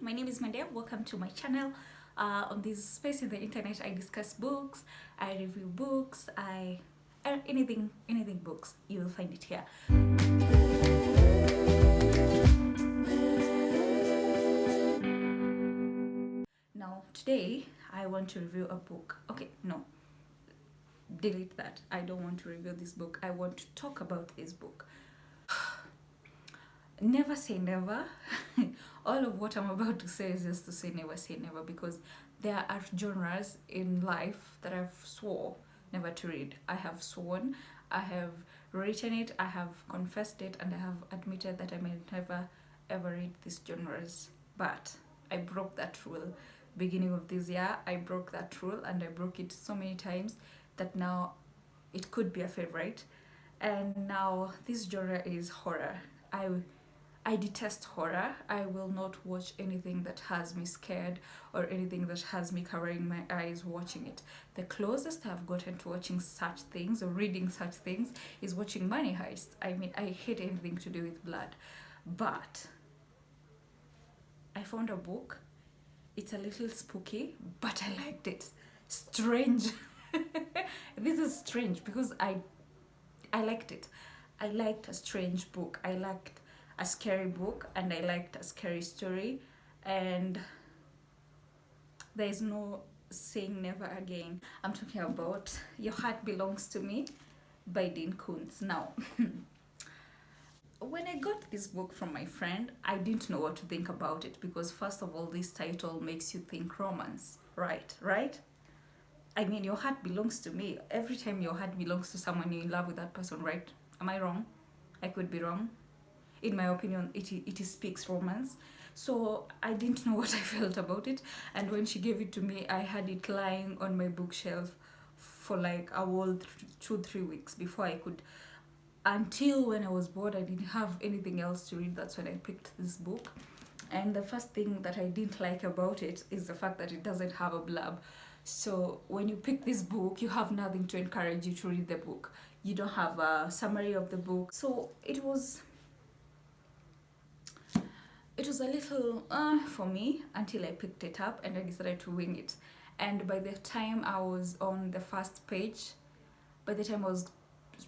my name is Mwende. Welcome to my channel. On this space in the internet, I discuss books, I review books, anything books. You will find it here. Now, today I want to review a book. Okay, no, delete that. I don't want to review this book. I want to talk about this book. Never say never. All of what I'm about to say is just to say never, because there are genres in life that I've swore never to read. I have sworn, I have written it, I have confessed it, and I have admitted that I may never ever read these genres. But I broke that rule beginning of this year. I broke that rule, and I broke it so many times that now it could be a favorite. And now this genre is horror. I detest horror. I will not watch anything that has me scared or anything that has me covering my eyes watching it. The closest I've gotten to watching such things or reading such things is watching Money Heist. I mean, I hate anything to do with blood. But I found a book. It's a little spooky, but I liked it. Strange. This is strange because I liked it. I liked a strange book. I liked a scary book, and I liked a scary story, and there is no saying never again. I'm talking about Your Heart Belongs to Me by Dean Koontz. Now, when I got this book from my friend, I didn't know what to think about it, because first of all, this title makes you think romance, right? I mean, your heart belongs to me. Every time your heart belongs to someone, you're in love with that person, right? Am I wrong? I could be wrong. In my opinion, it speaks romance. So I didn't know what I felt about it, and when she gave it to me, I had it lying on my bookshelf for like a whole 2-3 weeks before I could, until when I was bored, I didn't have anything else to read. That's when I picked this book. And the first thing that I didn't like about it is the fact that it doesn't have a blurb. So when you pick this book, you have nothing to encourage you to read the book. You don't have a summary of the book. So it was a little for me until I picked it up and I decided to wing it. And by the time I was on the first page, by the time I was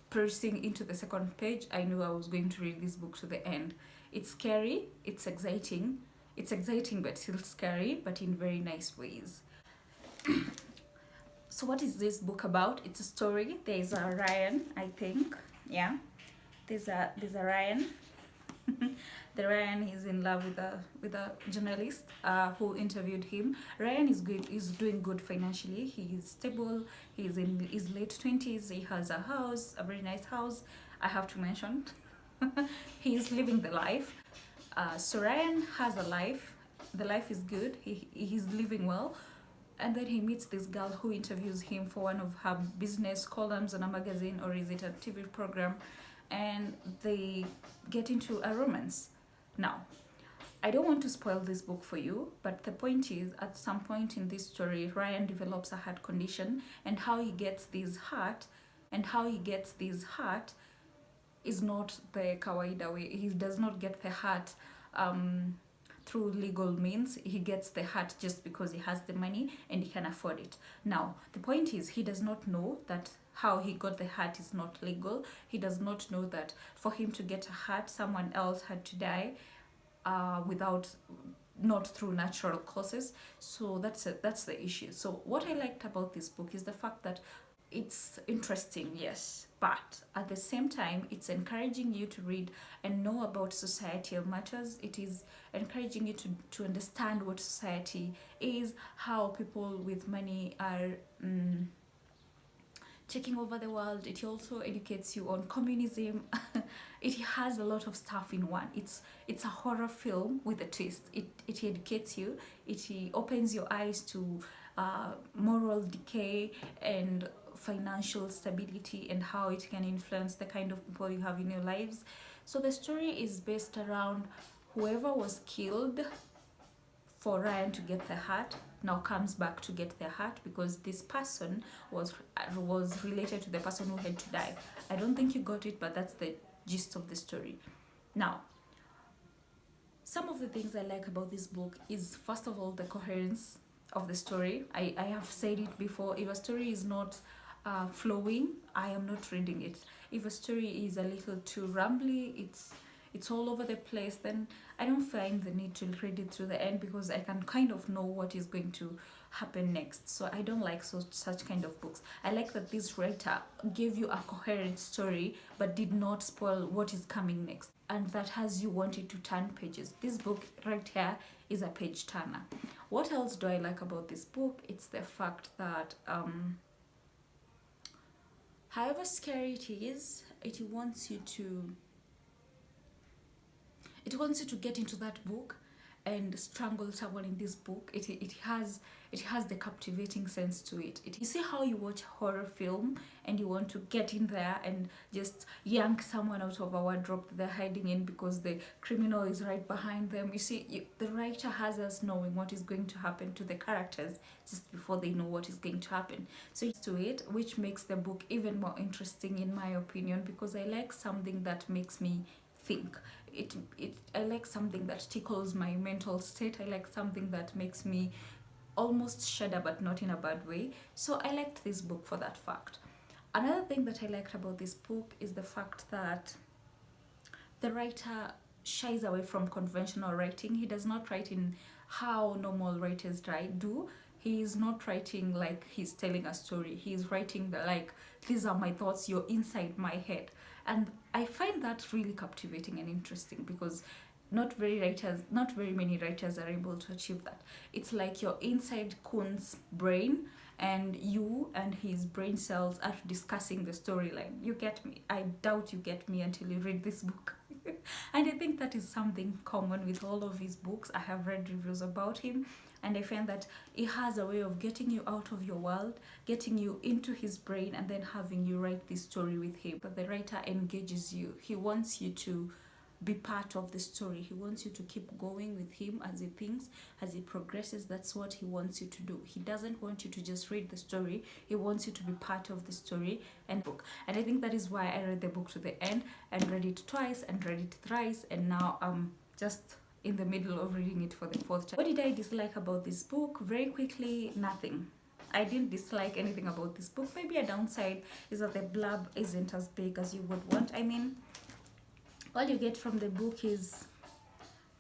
pressing into the second page, I knew I was going to read this book to the end. It's scary, it's exciting but still scary, but in very nice ways. So what is this book about? It's a story. There's a Ryan, I think. Yeah, there's a Ryan. The Ryan is in love with a journalist who interviewed him. Ryan is doing good financially. He is stable. He's in his late 20s. He has a house, a very nice house, I have to mention. He's living the life. So Ryan has a life. The life is good. He's living well. And then he meets this girl who interviews him for one of her business columns on a magazine, or is it a TV program? And they get into a romance. Now, I don't want to spoil this book for you, but the point is, at some point in this story, Ryan develops a heart condition, and how he gets this heart is not the kawaida way. He does not get the heart through legal means. He gets the heart just because he has the money and he can afford it. Now, the point is, he does not know that how he got the heart is not legal. He does not know that for him to get a heart, someone else had to die not through natural causes. So that's the issue. So what I liked about this book is the fact that it's interesting, yes, but at the same time, it's encouraging you to read and know about societal matters. It is encouraging you to understand what society is, how people with money are taking over the world. It also educates you on communism. It has a lot of stuff in one. It's a horror film with a twist. It educates you. It opens your eyes to moral decay and financial stability, and how it can influence the kind of people you have in your lives. So the story is based around whoever was killed for Ryan to get the heart now comes back to get their heart, because this person was related to the person who had to die. I don't think you got it, but that's the gist of the story. Now, Some of the things I like about this book is, first of all, the coherence of the story. I have said it before. If a story is not flowing, I am not reading it. If a story is a little too rambly, it's all over the place, then I don't find the need to read it to the end, because I can kind of know what is going to happen next. So I don't like such kind of books. I like that this writer gave you a coherent story but did not spoil what is coming next, and that has you wanting to turn pages. This book right here is a page turner. What else do I like about this book? It's the fact that however scary it is, it wants you to get into that book and strangle someone in this book. It has the captivating sense to it. You see how you watch horror film and you want to get in there and just yank someone out of a wardrobe that they're hiding in because the criminal is right behind them. You see, the writer has us knowing what is going to happen to the characters just before they know what is going to happen. So it's to it, which makes the book even more interesting in my opinion, because I like something that makes me think. I like something that tickles my mental state. I like something that makes me almost shudder, but not in a bad way. So I liked this book for that fact. Another thing that I liked about this book is the fact that the writer shies away from conventional writing. He does not write in how normal writers do. He is not writing like he's telling a story. He's writing like, these are my thoughts, you're inside my head. And I find that really captivating and interesting, because not very many writers are able to achieve that. It's like you're inside Koontz' brain, and you and his brain cells are discussing the storyline. You get me? I doubt you get me until you read this book. And I think that is something common with all of his books. I have read reviews about him, and I find that he has a way of getting you out of your world, getting you into his brain, and then having you write this story with him. But the writer engages you. He wants you to be part of the story. He wants you to keep going with him as he thinks, as he progresses. That's what he wants you to do. He doesn't want you to just read the story. He wants you to be part of the story and book. And I think that is why I read the book to the end, and read it twice and read it thrice, and now I'm just in the middle of reading it for the fourth time. What did I dislike about this book? Very quickly, nothing. I didn't dislike anything about this book. Maybe a downside is that the blurb isn't as big as you would want. I mean, all you get from the book is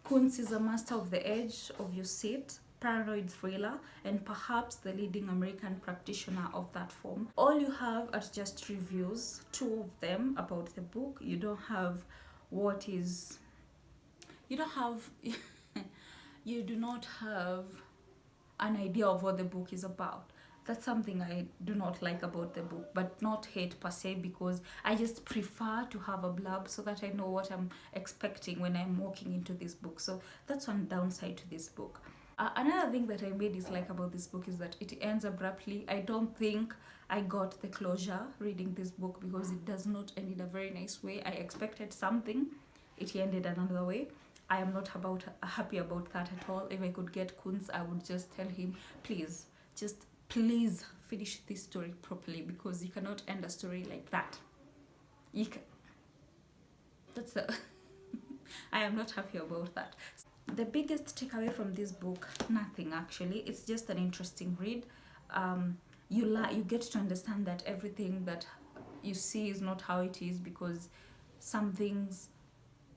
Koontz is a master of the edge of your seat, paranoid thriller, and perhaps the leading American practitioner of that form. All you have are just reviews, 2 of them about the book. You don't have you do not have an idea of what the book is about. That's something I do not like about the book, but not hate per se, because I just prefer to have a blurb so that I know what I'm expecting when I'm walking into this book. So that's one downside to this book. Another thing that I may dislike about this book is that it ends abruptly. I don't think I got the closure reading this book, because it does not end in a very nice way. I expected something, it ended another way. I am not happy about that at all. If I could get Koontz, I would just tell him, please finish this story properly, because you cannot end a story like that. I am not happy about that. The biggest takeaway from this book, nothing actually. It's just an interesting read. You get to understand that everything that you see is not how it is, because some things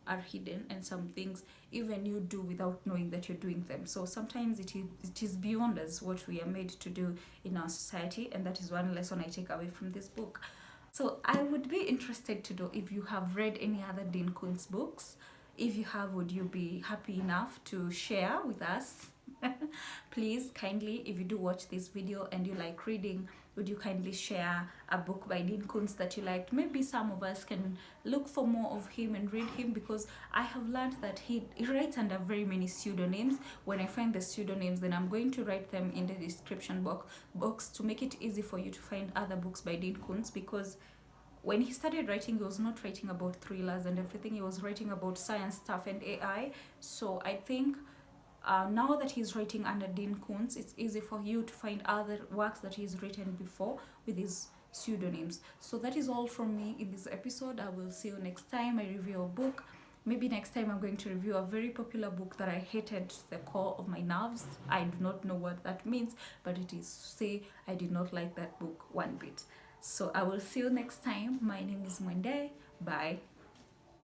are hidden, and some things even you do without knowing that you're doing them. So sometimes it is beyond us what we are made to do in our society, and that is one lesson I take away from this book. So I would be interested to know if you have read any other Dean Koontz books. If you have, would you be happy enough to share with us? Please, kindly, if you do watch this video and you like reading, would you kindly share a book by Dean Koontz that you liked? Maybe some of us can look for more of him and read him, because I have learned that he writes under very many pseudonyms. When I find the pseudonyms, then I'm going to write them in the description box to make it easy for you to find other books by Dean Koontz, because when he started writing, he was not writing about thrillers and everything. He was writing about science stuff and AI. So I think now that he's writing under Dean Koontz, it's easy for you to find other works that he's written before with his pseudonyms. So that is all from me in this episode. I will see you next time I review a book. Maybe next time I'm going to review a very popular book that I hated to the core of my nerves. I do not know what that means, but it is to say I did not like that book one bit. So I will see you next time. My name is Mwende. Bye.